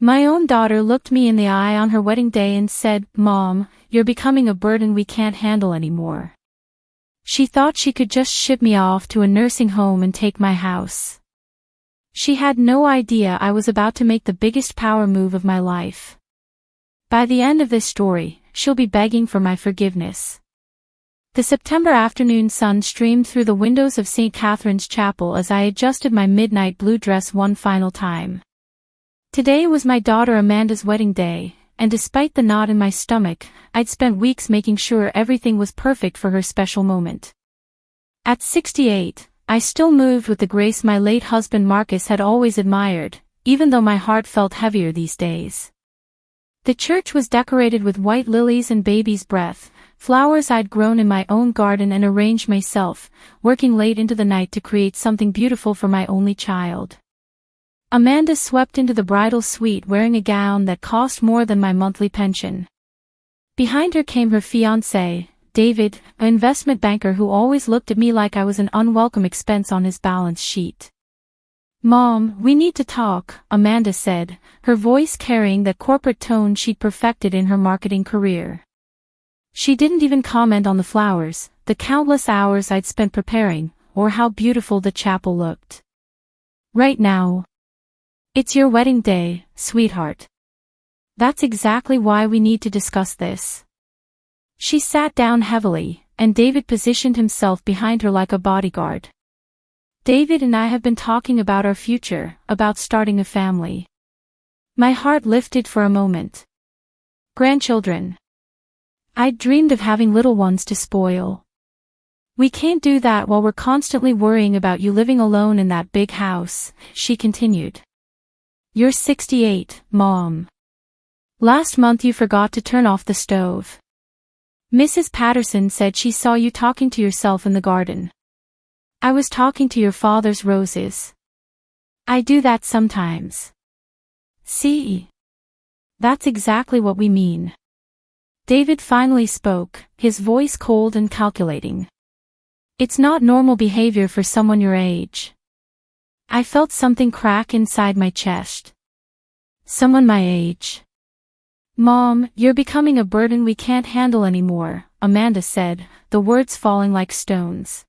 My own daughter looked me in the eye on her wedding day and said, "Mom, you're becoming a burden we can't handle anymore." She thought she could just ship me off to a nursing home and take my house. She had no idea I was about to make the biggest power move of my life. By the end of this story, she'll be begging for my forgiveness. The September afternoon sun streamed through the windows of St. Catherine's Chapel as I adjusted my midnight blue dress one final time. Today was my daughter Amanda's wedding day, and despite the knot in my stomach, I'd spent weeks making sure everything was perfect for her special moment. At 68, I still moved with the grace my late husband Marcus had always admired, even though my heart felt heavier these days. The church was decorated with white lilies and baby's breath, flowers I'd grown in my own garden and arranged myself, working late into the night to create something beautiful for my only child. Amanda swept into the bridal suite wearing a gown that cost more than my monthly pension. Behind her came her fiancé, David, an investment banker who always looked at me like I was an unwelcome expense on his balance sheet. "Mom, we need to talk," Amanda said, her voice carrying that corporate tone she'd perfected in her marketing career. She didn't even comment on the flowers, the countless hours I'd spent preparing, or how beautiful the chapel looked. "Right now. It's your wedding day, sweetheart. That's exactly why we need to discuss this." She sat down heavily, and David positioned himself behind her like a bodyguard. "David and I have been talking about our future, about starting a family." My heart lifted for a moment. Grandchildren. I'd dreamed of having little ones to spoil. "We can't do that while we're constantly worrying about you living alone in that big house," she continued. "You're 68, Mom. Last month you forgot to turn off the stove. Mrs. Patterson said she saw you talking to yourself in the garden." "I was talking to your father's roses. I do that sometimes." "See? That's exactly what we mean." David finally spoke, his voice cold and calculating. "It's not normal behavior for someone your age." I felt something crack inside my chest. "Someone my age?" "Mom, you're becoming a burden we can't handle anymore," Amanda said, the words falling like stones.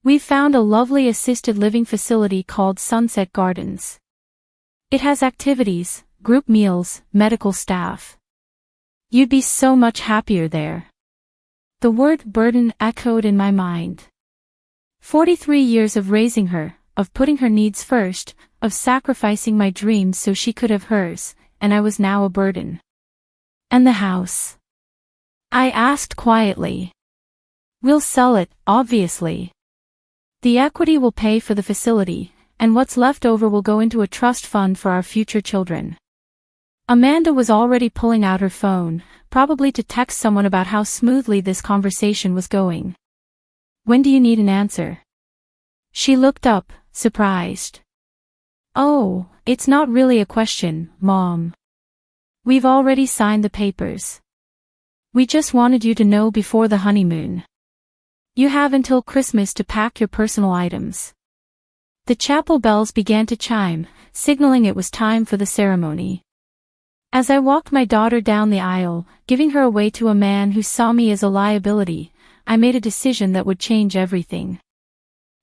"We've found a lovely assisted living facility called Sunset Gardens. It has activities, group meals, medical staff. You'd be so much happier there." The word burden echoed in my mind. 43 years of raising her, of putting her needs first, of sacrificing my dreams so she could have hers, and I was now a burden. "And the house?" I asked quietly. "We'll sell it, obviously. The equity will pay for the facility, and what's left over will go into a trust fund for our future children." Amanda was already pulling out her phone, probably to text someone about how smoothly this conversation was going. "When do you need an answer?" She looked up, surprised. "Oh, it's not really a question, Mom. We've already signed the papers. We just wanted you to know before the honeymoon. You have until Christmas to pack your personal items." The chapel bells began to chime, signaling it was time for the ceremony. As I walked my daughter down the aisle, giving her away to a man who saw me as a liability, I made a decision that would change everything.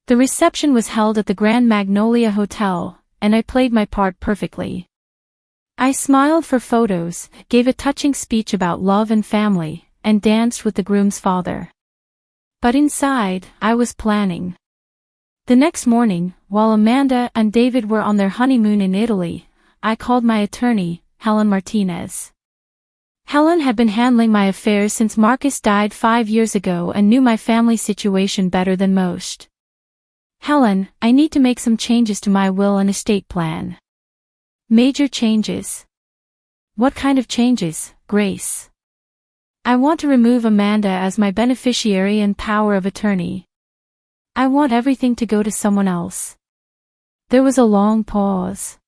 The reception was held at the Grand Magnolia Hotel, and I played my part perfectly. I smiled for photos, gave a touching speech about love and family, and danced with the groom's father. But inside, I was planning. The next morning, while Amanda and David were on their honeymoon in Italy, I called my attorney, Helen Martinez. Helen had been handling my affairs since Marcus died 5 years ago and knew my family situation better than most. "Helen, I need to make some changes to my will and estate plan." "Major changes?" "What kind of changes, Grace?" "I want to remove Amanda as my beneficiary and power of attorney. I want everything to go to someone else." There was a long pause.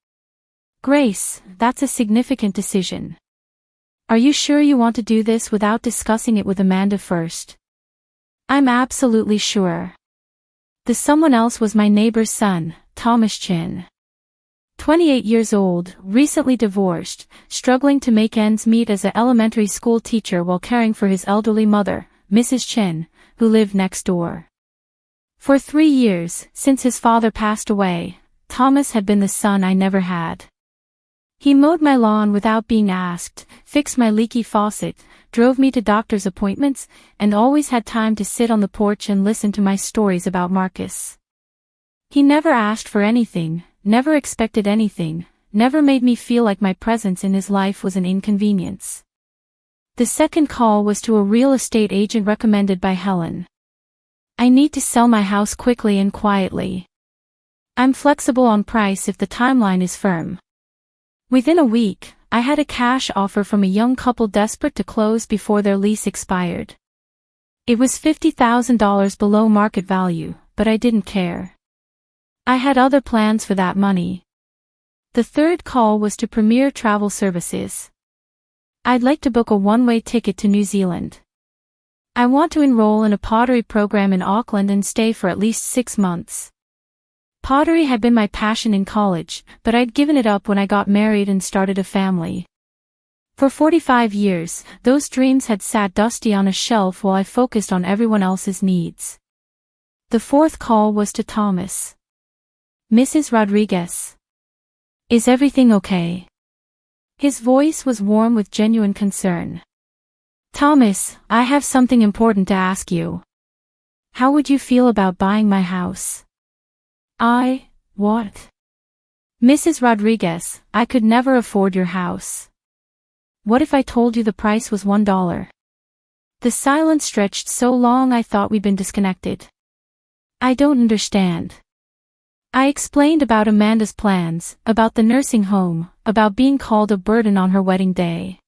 "Grace, that's a significant decision. Are you sure you want to do this without discussing it with Amanda first?" "I'm absolutely sure. The someone else was my neighbor's son, Thomas Chin." 28 years old, recently divorced, struggling to make ends meet as an elementary school teacher while caring for his elderly mother, Mrs. Chen, who lived next door. For 3 years, since his father passed away, Thomas had been the son I never had. He mowed my lawn without being asked, fixed my leaky faucet, drove me to doctor's appointments, and always had time to sit on the porch and listen to my stories about Marcus. He never asked for anything, never expected anything, never made me feel like my presence in his life was an inconvenience. The second call was to a real estate agent recommended by Helen. I need to sell my house quickly and quietly. I'm flexible on price if the timeline is firm. Within a week, I had a cash offer from a young couple desperate to close before their lease expired. It was $50,000 below market value, but I didn't care. I had other plans for that money. The third call was to Premier Travel Services. I'd like to book a one-way ticket to New Zealand. I want to enroll in a pottery program in Auckland and stay for at least 6 months. Pottery had been my passion in college, but I'd given it up when I got married and started a family. For 45 years, those dreams had sat dusty on a shelf while I focused on everyone else's needs. The fourth call was to Thomas. Mrs. Rodriguez. Is everything okay? His voice was warm with genuine concern. Thomas, I have something important to ask you. How would you feel about buying my house? What? Mrs. Rodriguez, I could never afford your house. What if I told you the price was $1? The silence stretched so long I thought we'd been disconnected. I don't understand. I explained about Amanda's plans, about the nursing home, about being called a burden on her wedding day.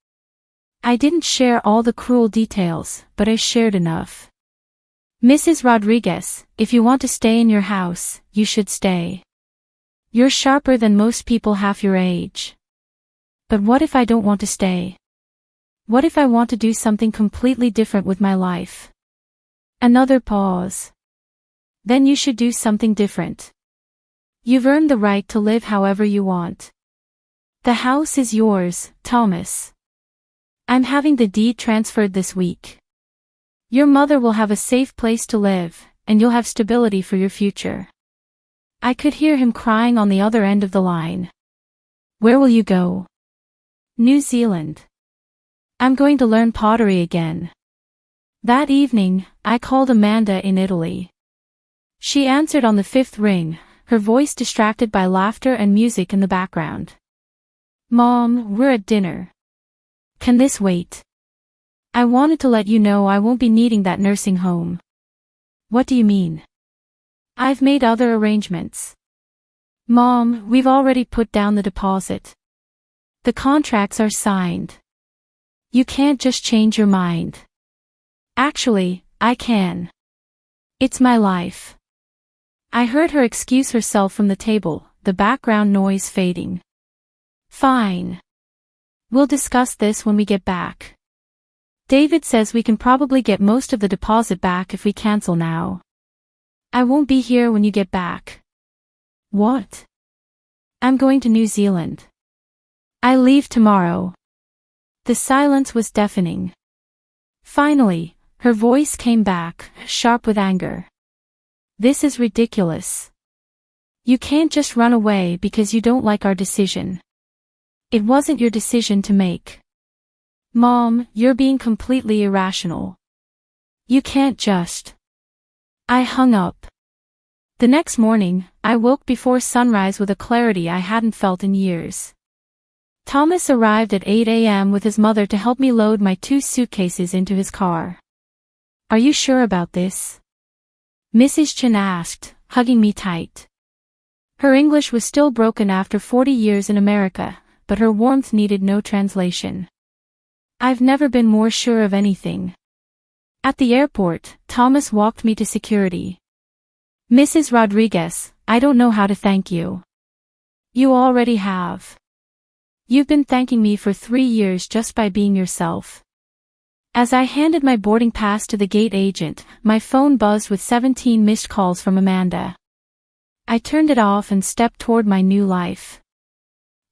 I didn't share all the cruel details, but I shared enough. Mrs. Rodriguez, if you want to stay in your house, you should stay. You're sharper than most people half your age. But what if I don't want to stay? What if I want to do something completely different with my life? Another pause. Then you should do something different. You've earned the right to live however you want. The house is yours, Thomas. I'm having the deed transferred this week. Your mother will have a safe place to live, and you'll have stability for your future. I could hear him crying on the other end of the line. Where will you go? New Zealand. I'm going to learn pottery again. That evening, I called Amanda in Italy. She answered on the 5th ring, her voice distracted by laughter and music in the background. Mom, we're at dinner. Can this wait? I wanted to let you know I won't be needing that nursing home. What do you mean? I've made other arrangements. Mom, we've already put down the deposit. The contracts are signed. You can't just change your mind. Actually, I can. It's my life. I heard her excuse herself from the table, the background noise fading. Fine. We'll discuss this when we get back. David says we can probably get most of the deposit back if we cancel now. I won't be here when you get back. What? I'm going to New Zealand. I leave tomorrow. The silence was deafening. Finally, her voice came back, sharp with anger. This is ridiculous. You can't just run away because you don't like our decision. It wasn't your decision to make. Mom, you're being completely irrational. You can't just. I hung up. The next morning, I woke before sunrise with a clarity I hadn't felt in years. Thomas arrived at 8 a.m. with his mother to help me load my 2 suitcases into his car. Are you sure about this? Mrs. Chen asked, hugging me tight. Her English was still broken after 40 years in America, but her warmth needed no translation. I've never been more sure of anything. At the airport, Thomas walked me to security. Mrs. Rodriguez, I don't know how to thank you. You already have. You've been thanking me for 3 years just by being yourself. As I handed my boarding pass to the gate agent, my phone buzzed with 17 missed calls from Amanda. I turned it off and stepped toward my new life.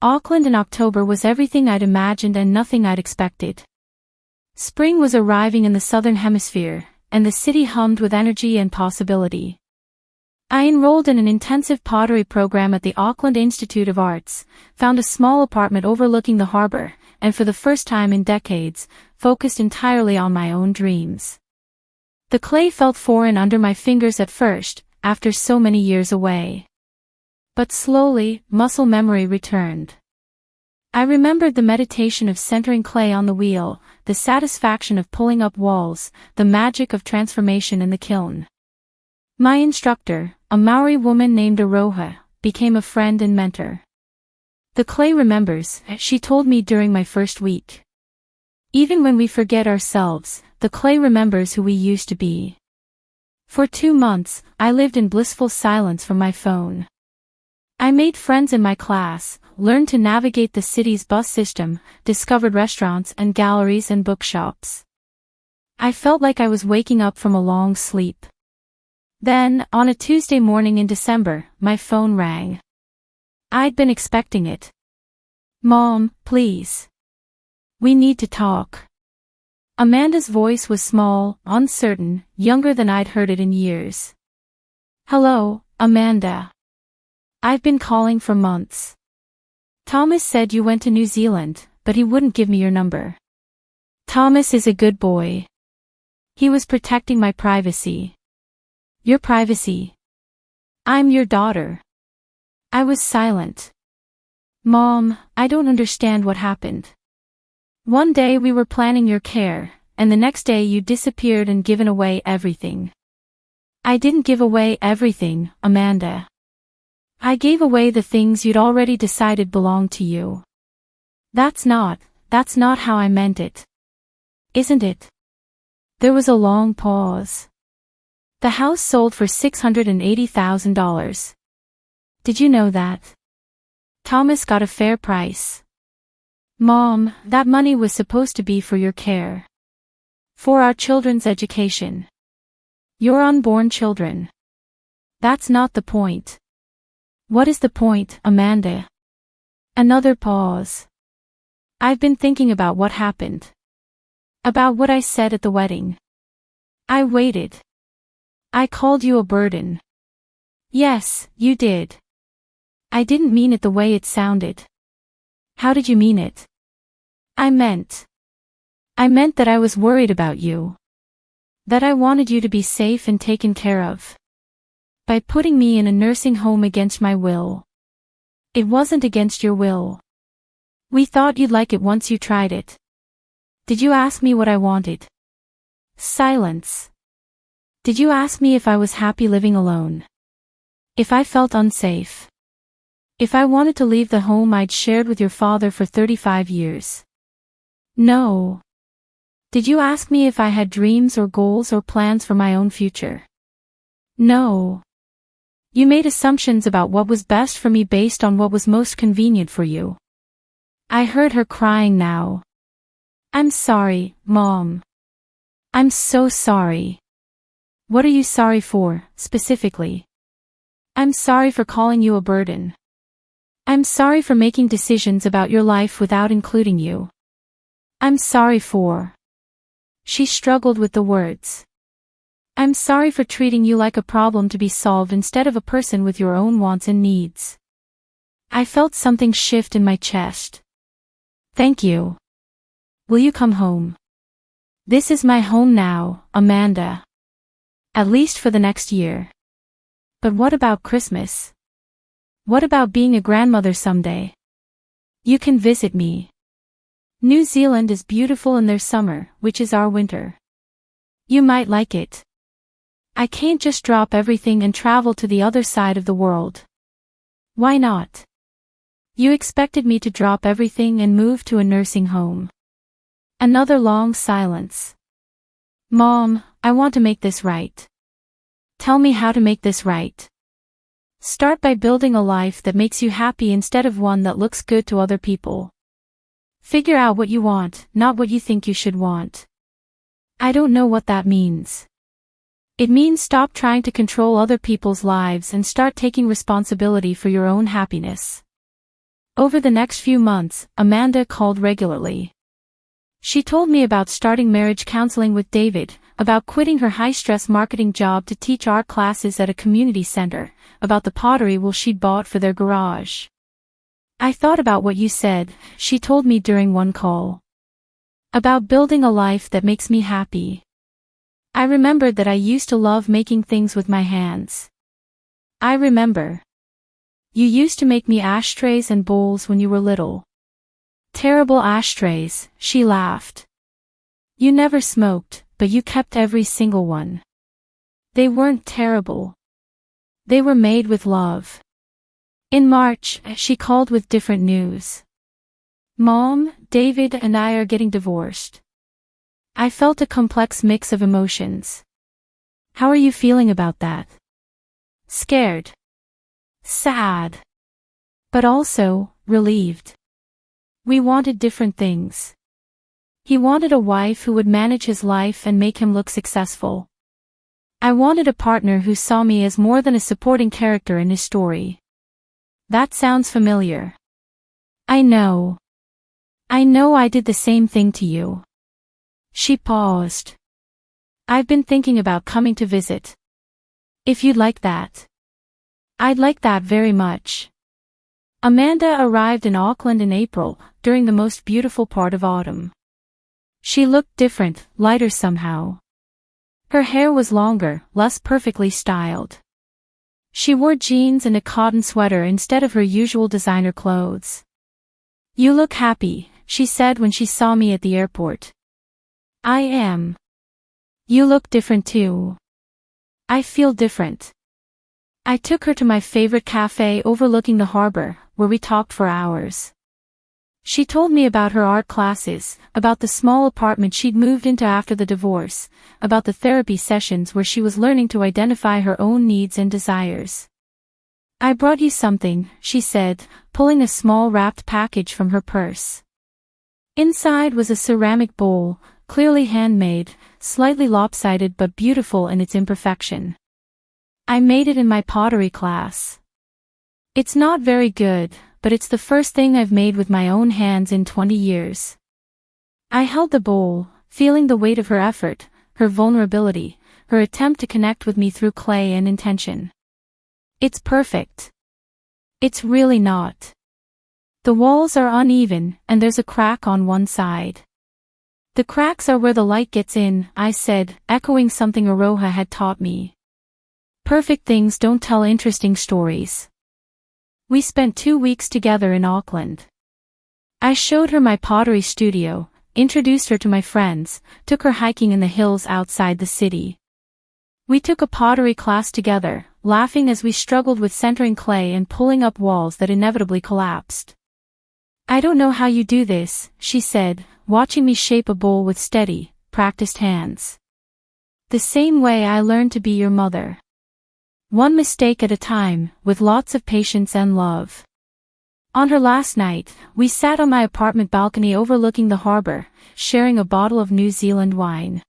Auckland in October was everything I'd imagined and nothing I'd expected. Spring was arriving in the southern hemisphere, and the city hummed with energy and possibility. I enrolled in an intensive pottery program at the Auckland Institute of Arts, found a small apartment overlooking the harbor, and for the first time in decades, focused entirely on my own dreams. The clay felt foreign under my fingers at first, after so many years away. But slowly, muscle memory returned. I remembered the meditation of centering clay on the wheel, the satisfaction of pulling up walls, the magic of transformation in the kiln. My instructor, a Maori woman named Aroha, became a friend and mentor. The clay remembers, she told me during my first week. Even when we forget ourselves, the clay remembers who we used to be. For 2 months, I lived in blissful silence from my phone. I made friends in my class, learned to navigate the city's bus system, discovered restaurants and galleries and bookshops. I felt like I was waking up from a long sleep. Then, on a Tuesday morning in December, my phone rang. I'd been expecting it. "Mom, please. We need to talk." Amanda's voice was small, uncertain, younger than I'd heard it in years. "Hello, Amanda. I've been calling for months. Thomas said you went to New Zealand, but he wouldn't give me your number. Thomas is a good boy. He was protecting my privacy." "Your privacy? I'm your daughter." I was silent. "Mom, I don't understand what happened. One day we were planning your care, and the next day you disappeared and given away everything." "I didn't give away everything, Amanda. I gave away the things you'd already decided belonged to you." That's not how I meant it. Isn't it?" There was a long pause. "The house sold for $680,000. Did you know that? Thomas got a fair price." "Mom, that money was supposed to be for your care. For our children's education. Your unborn children. That's not the point." "What is the point, Amanda?" Another pause. "I've been thinking about what happened. About what I said at the wedding. I waited. I called you a burden." "Yes, you did. I didn't mean it the way it sounded." "How did you mean it?" I meant that I was worried about you. That I wanted you to be safe and taken care of. By putting me in a nursing home against my will. It wasn't against your will. We thought you'd like it once you tried it. Did you ask me what I wanted?" Silence. "Did you ask me if I was happy living alone? If I felt unsafe? If I wanted to leave the home I'd shared with your father for 35 years? No. Did you ask me if I had dreams or goals or plans for my own future? No. You made assumptions about what was best for me based on what was most convenient for you." I heard her crying now. "I'm sorry, Mom. I'm so sorry." "What are you sorry for, specifically?" "I'm sorry for calling you a burden. I'm sorry for making decisions about your life without including you. I'm sorry for..." She struggled with the words. "I'm sorry for treating you like a problem to be solved instead of a person with your own wants and needs." I felt something shift in my chest. "Thank you. Will you come home? This is my home now, Amanda. At least for the next year. But what about Christmas? What about being a grandmother someday? You can visit me. New Zealand is beautiful in their summer, which is our winter. You might like it. I can't just drop everything and travel to the other side of the world." "Why not? You expected me to drop everything and move to a nursing home." Another long silence. "Mom, I want to make this right." "Tell me how to make this right." "Start by building a life that makes you happy instead of one that looks good to other people. Figure out what you want, not what you think you should want." I don't know what that means. It means stop trying to control other people's lives and start taking responsibility for your own happiness. Over the next few months, Amanda called regularly. She told me about starting marriage counseling with David, about quitting her high-stress marketing job to teach art classes at a community center, about the pottery wool she'd bought for their garage. I thought about what you said, she told me during one call. About building a life that makes me happy. I remembered that I used to love making things with my hands. I remember. You used to make me ashtrays and bowls when you were little. Terrible ashtrays, she laughed. You never smoked, but you kept every single one. They weren't terrible. They were made with love. In March, she called with different news. Mom, David and I are getting divorced. I felt a complex mix of emotions. How are you feeling about that? Scared. Sad. But also, relieved. We wanted different things. He wanted a wife who would manage his life and make him look successful. I wanted a partner who saw me as more than a supporting character in his story. That sounds familiar. I know. I did the same thing to you. She paused. I've been thinking about coming to visit. If you'd like that. I'd like that very much. Amanda arrived in Auckland in April, during the most beautiful part of autumn. She looked different, lighter somehow. Her hair was longer, less perfectly styled. She wore jeans and a cotton sweater instead of her usual designer clothes. You look happy, she said when she saw me at the airport. I am. You look different too. I feel different. I took her to my favorite cafe overlooking the harbor, where we talked for hours. She told me about her art classes, about the small apartment she'd moved into after the divorce, about the therapy sessions where she was learning to identify her own needs and desires. I brought you something, she said, pulling a small wrapped package from her purse. Inside was a ceramic bowl, clearly handmade, slightly lopsided but beautiful in its imperfection. I made it in my pottery class. It's not very good, but it's the first thing I've made with my own hands in 20 years. I held the bowl, feeling the weight of her effort, her vulnerability, her attempt to connect with me through clay and intention. It's perfect. It's really not. The walls are uneven, and there's a crack on one side. The cracks are where the light gets in, I said, echoing something Aroha had taught me. Perfect things don't tell interesting stories. We spent 2 weeks together in Auckland. I showed her my pottery studio, introduced her to my friends, took her hiking in the hills outside the city. We took a pottery class together, laughing as we struggled with centering clay and pulling up walls that inevitably collapsed. I don't know how you do this, she said, watching me shape a bowl with steady, practiced hands. The same way I learned to be your mother. One mistake at a time, with lots of patience and love. On her last night, we sat on my apartment balcony overlooking the harbor, sharing a bottle of New Zealand wine.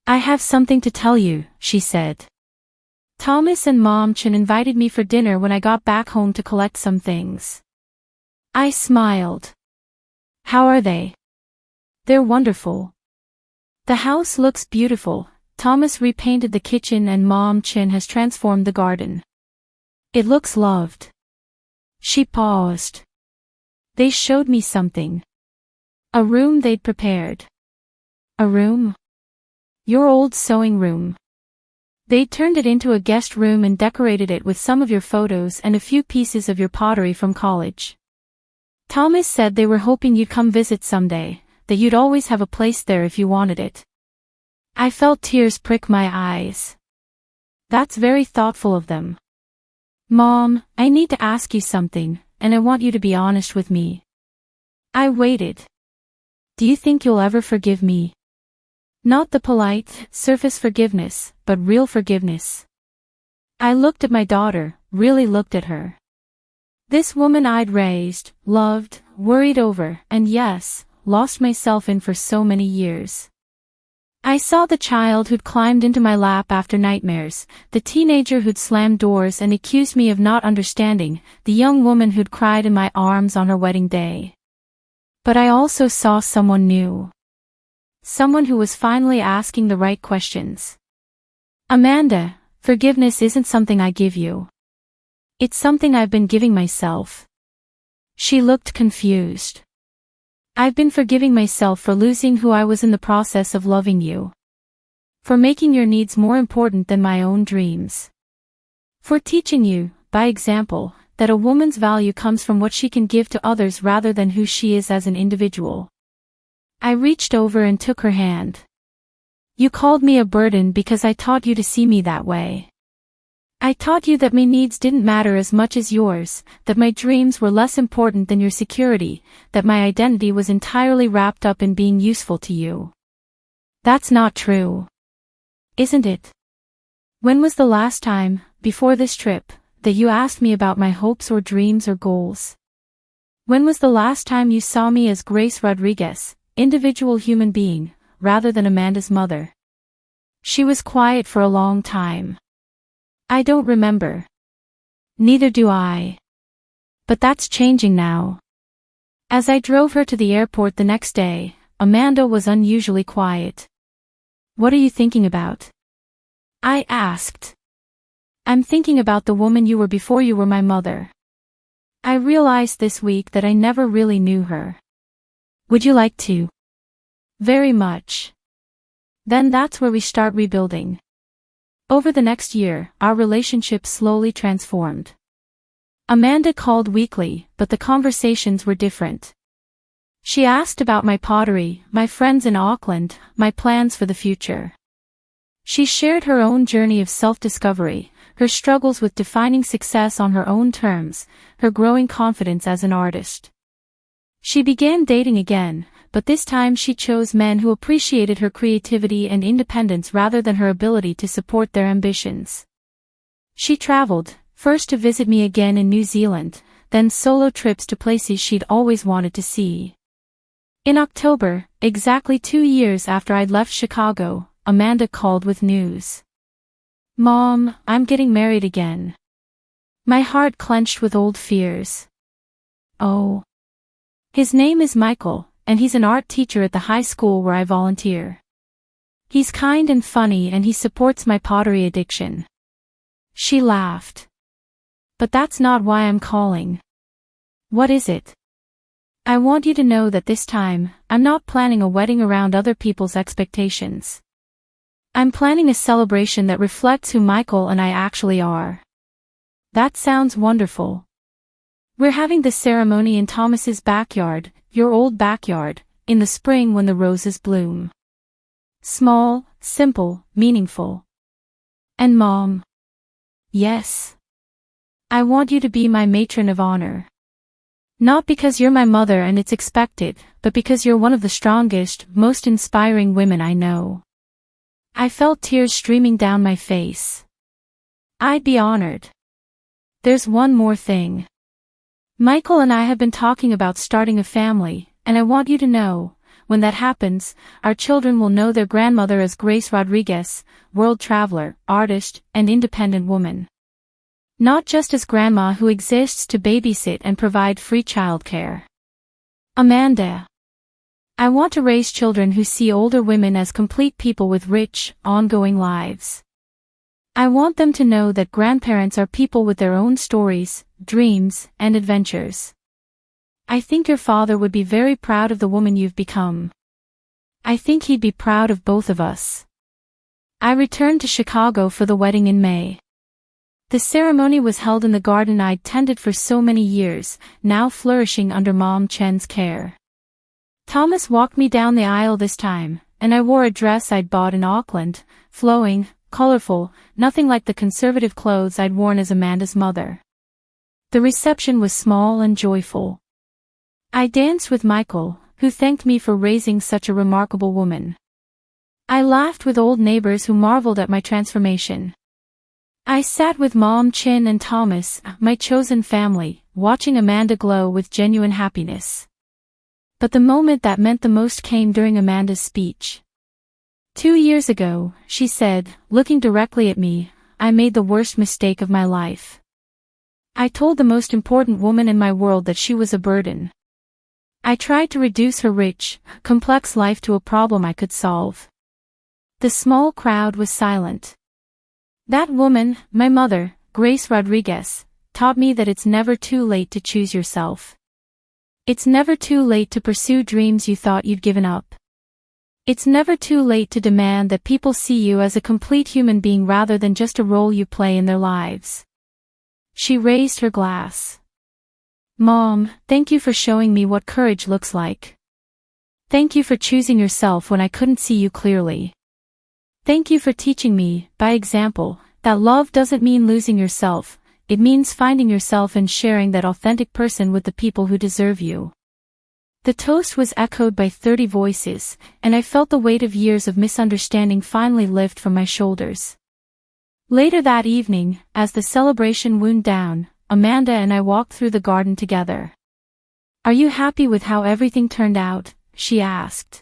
I have something to tell you, she said. Thomas and Mom Chin invited me for dinner when I got back home to collect some things. I smiled. How are they? They're wonderful. The house looks beautiful. Thomas repainted the kitchen and Mom Chin has transformed the garden. It looks loved. She paused. They showed me something. A room they'd prepared. A room? Your old sewing room. They'd turned it into a guest room and decorated it with some of your photos and a few pieces of your pottery from college. Thomas said they were hoping you'd come visit someday, that you'd always have a place there if you wanted it. I felt tears prick my eyes. That's very thoughtful of them. Mom, I need to ask you something, and I want you to be honest with me. I waited. Do you think you'll ever forgive me? Not the polite, surface forgiveness, but real forgiveness. I looked at my daughter, really looked at her. This woman I'd raised, loved, worried over, and yes, lost myself in for so many years. I saw the child who'd climbed into my lap after nightmares, the teenager who'd slammed doors and accused me of not understanding, the young woman who'd cried in my arms on her wedding day. But I also saw someone new. Someone who was finally asking the right questions. Amanda, forgiveness isn't something I give you. It's something I've been giving myself. She looked confused. I've been forgiving myself for losing who I was in the process of loving you. For making your needs more important than my own dreams. For teaching you, by example, that a woman's value comes from what she can give to others rather than who she is as an individual. I reached over and took her hand. You called me a burden because I taught you to see me that way. I taught you that my needs didn't matter as much as yours, that my dreams were less important than your security, that my identity was entirely wrapped up in being useful to you. That's not true. Isn't it? When was the last time, before this trip, that you asked me about my hopes or dreams or goals? When was the last time you saw me as Grace Rodriguez, individual human being, rather than Amanda's mother? She was quiet for a long time. I don't remember. Neither do I. But that's changing now. As I drove her to the airport the next day, Amanda was unusually quiet. What are you thinking about? I asked. I'm thinking about the woman you were before you were my mother. I realized this week that I never really knew her. Would you like to? Very much. Then that's where we start rebuilding. Over the next year, our relationship slowly transformed. Amanda called weekly, but the conversations were different. She asked about my pottery, my friends in Auckland, my plans for the future. She shared her own journey of self-discovery, her struggles with defining success on her own terms, her growing confidence as an artist. She began dating again, but this time she chose men who appreciated her creativity and independence rather than her ability to support their ambitions. She traveled, first to visit me again in New Zealand, then solo trips to places she'd always wanted to see. In October, exactly 2 years after I'd left Chicago, Amanda called with news. Mom, I'm getting married again. My heart clenched with old fears. Oh. His name is Michael, and he's an art teacher at the high school where I volunteer. He's kind and funny and he supports my pottery addiction. She laughed. But that's not why I'm calling. What is it? I want you to know that this time, I'm not planning a wedding around other people's expectations. I'm planning a celebration that reflects who Michael and I actually are. That sounds wonderful. We're having the ceremony in Thomas's backyard, your old backyard, in the spring when the roses bloom. Small, simple, meaningful. And Mom. Yes. I want you to be my matron of honor. Not because you're my mother and it's expected, but because you're one of the strongest, most inspiring women I know. I felt tears streaming down my face. I'd be honored. There's one more thing. Michael and I have been talking about starting a family, and I want you to know, when that happens, our children will know their grandmother as Grace Rodriguez, world traveler, artist, and independent woman. Not just as grandma who exists to babysit and provide free childcare. Amanda. I want to raise children who see older women as complete people with rich, ongoing lives. I want them to know that grandparents are people with their own stories, dreams, and adventures. I think your father would be very proud of the woman you've become. I think he'd be proud of both of us. I returned to Chicago for the wedding in May. The ceremony was held in the garden I'd tended for so many years, now flourishing under Mom Chen's care. Thomas walked me down the aisle this time, and I wore a dress I'd bought in Auckland, flowing, colorful, nothing like the conservative clothes I'd worn as Amanda's mother. The reception was small and joyful. I danced with Michael, who thanked me for raising such a remarkable woman. I laughed with old neighbors who marveled at my transformation. I sat with Mom Chen and Thomas, my chosen family, watching Amanda glow with genuine happiness. But the moment that meant the most came during Amanda's speech. 2 years ago, she said, looking directly at me, I made the worst mistake of my life. I told the most important woman in my world that she was a burden. I tried to reduce her rich, complex life to a problem I could solve. The small crowd was silent. That woman, my mother, Grace Rodriguez, taught me that it's never too late to choose yourself. It's never too late to pursue dreams you thought you'd given up. It's never too late to demand that people see you as a complete human being rather than just a role you play in their lives. She raised her glass. Mom, thank you for showing me what courage looks like. Thank you for choosing yourself when I couldn't see you clearly. Thank you for teaching me, by example, that love doesn't mean losing yourself, it means finding yourself and sharing that authentic person with the people who deserve you. The toast was echoed by 30 voices, and I felt the weight of years of misunderstanding finally lift from my shoulders. Later that evening, as the celebration wound down, Amanda and I walked through the garden together. Are you happy with how everything turned out? She asked.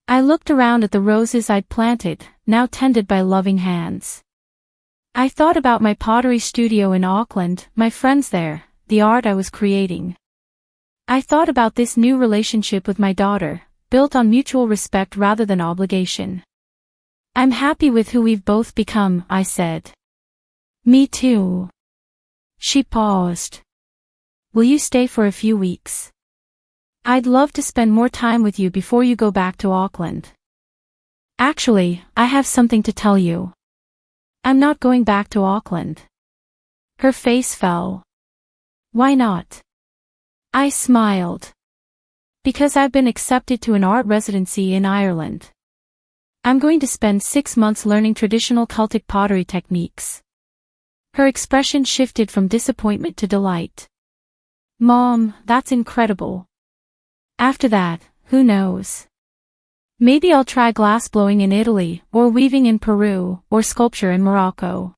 I looked around at the roses I'd planted, now tended by loving hands. I thought about my pottery studio in Auckland, my friends there, the art I was creating. I thought about this new relationship with my daughter, built on mutual respect rather than obligation. I'm happy with who we've both become, I said. Me too. She paused. Will you stay for a few weeks? I'd love to spend more time with you before you go back to Auckland. Actually, I have something to tell you. I'm not going back to Auckland. Her face fell. Why not? I smiled. Because I've been accepted to an art residency in Ireland. I'm going to spend 6 months learning traditional Celtic pottery techniques. Her expression shifted from disappointment to delight. Mom, that's incredible. After that, who knows? Maybe I'll try glassblowing in Italy, or weaving in Peru, or sculpture in Morocco.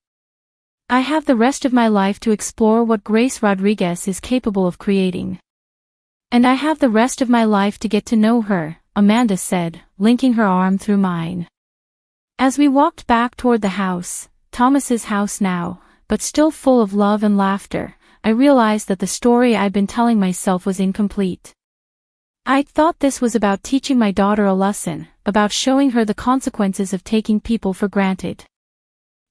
I have the rest of my life to explore what Grace Rodriguez is capable of creating. And I have the rest of my life to get to know her, Amanda said, linking her arm through mine. As we walked back toward the house, Thomas's house now, but still full of love and laughter, I realized that the story I'd been telling myself was incomplete. I'd thought this was about teaching my daughter a lesson, about showing her the consequences of taking people for granted.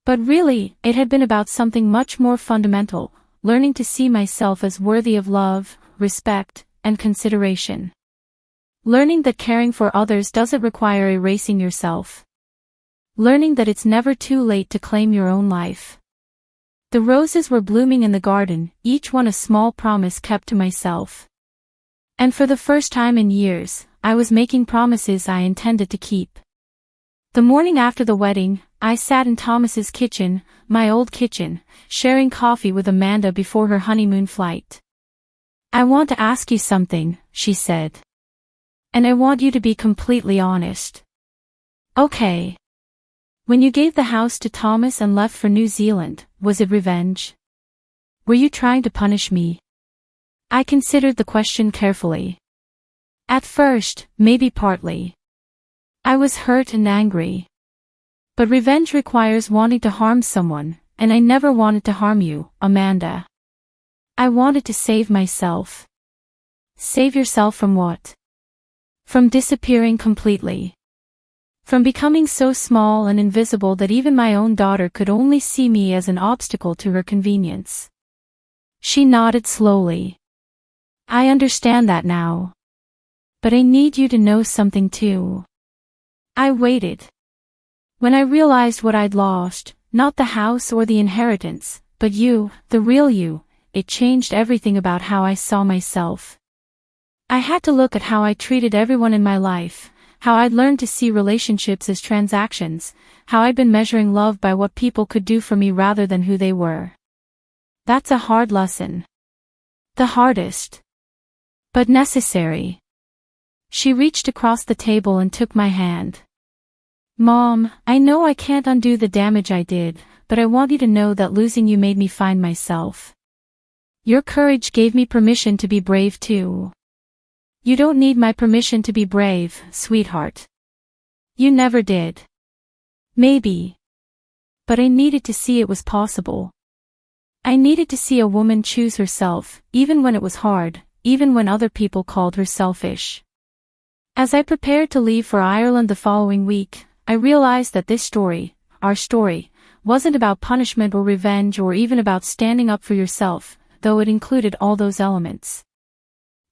But really, it had been about something much more fundamental, learning to see myself as worthy of love, respect, and consideration. Learning that caring for others doesn't require erasing yourself. Learning that it's never too late to claim your own life. The roses were blooming in the garden, each one a small promise kept to myself. And for the first time in years, I was making promises I intended to keep. The morning after the wedding, I sat in Thomas's kitchen, my old kitchen, sharing coffee with Amanda before her honeymoon flight. I want to ask you something, she said. And I want you to be completely honest. Okay. When you gave the house to Thomas and left for New Zealand, was it revenge? Were you trying to punish me? I considered the question carefully. At first, maybe partly. I was hurt and angry. But revenge requires wanting to harm someone, and I never wanted to harm you, Amanda. I wanted to save myself. Save yourself from what? From disappearing completely. From becoming so small and invisible that even my own daughter could only see me as an obstacle to her convenience. She nodded slowly. I understand that now. But I need you to know something too. I waited. When I realized what I'd lost, not the house or the inheritance, but you, the real you, it changed everything about how I saw myself. I had to look at how I treated everyone in my life, how I'd learned to see relationships as transactions, how I'd been measuring love by what people could do for me rather than who they were. That's a hard lesson. The hardest. But necessary. She reached across the table and took my hand. Mom, I know I can't undo the damage I did, but I want you to know that losing you made me find myself. Your courage gave me permission to be brave too. You don't need my permission to be brave, sweetheart. You never did. Maybe. But I needed to see it was possible. I needed to see a woman choose herself, even when it was hard, even when other people called her selfish. As I prepared to leave for Ireland the following week, I realized that this story, our story, wasn't about punishment or revenge or even about standing up for yourself, though it included all those elements.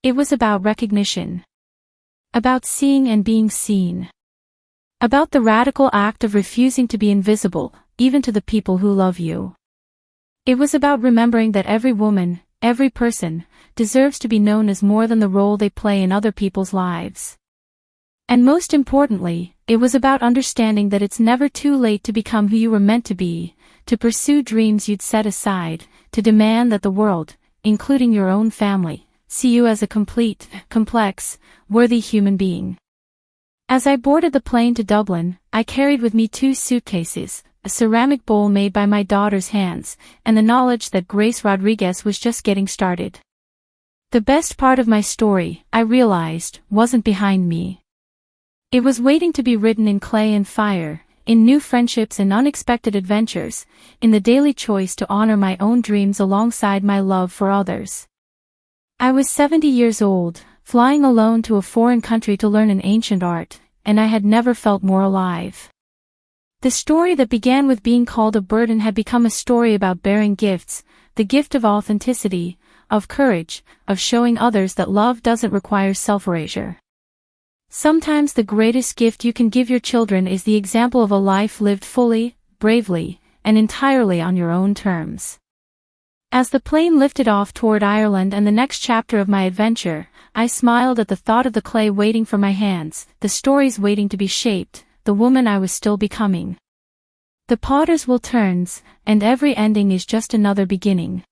It was about recognition. About seeing and being seen. About the radical act of refusing to be invisible, even to the people who love you. It was about remembering that every woman, every person, deserves to be known as more than the role they play in other people's lives. And most importantly, it was about understanding that it's never too late to become who you were meant to be, to pursue dreams you'd set aside, to demand that the world, including your own family, see you as a complete, complex, worthy human being. As I boarded the plane to Dublin, I carried with me 2 suitcases, a ceramic bowl made by my daughter's hands, and the knowledge that Grace Rodriguez was just getting started. The best part of my story, I realized, wasn't behind me. It was waiting to be written in clay and fire, in new friendships and unexpected adventures, in the daily choice to honor my own dreams alongside my love for others. I was 70 years old, flying alone to a foreign country to learn an ancient art, and I had never felt more alive. The story that began with being called a burden had become a story about bearing gifts, the gift of authenticity, of courage, of showing others that love doesn't require self-erasure. Sometimes the greatest gift you can give your children is the example of a life lived fully, bravely, and entirely on your own terms. As the plane lifted off toward Ireland and the next chapter of my adventure, I smiled at the thought of the clay waiting for my hands, the stories waiting to be shaped, the woman I was still becoming. The potter's wheel turns, and every ending is just another beginning.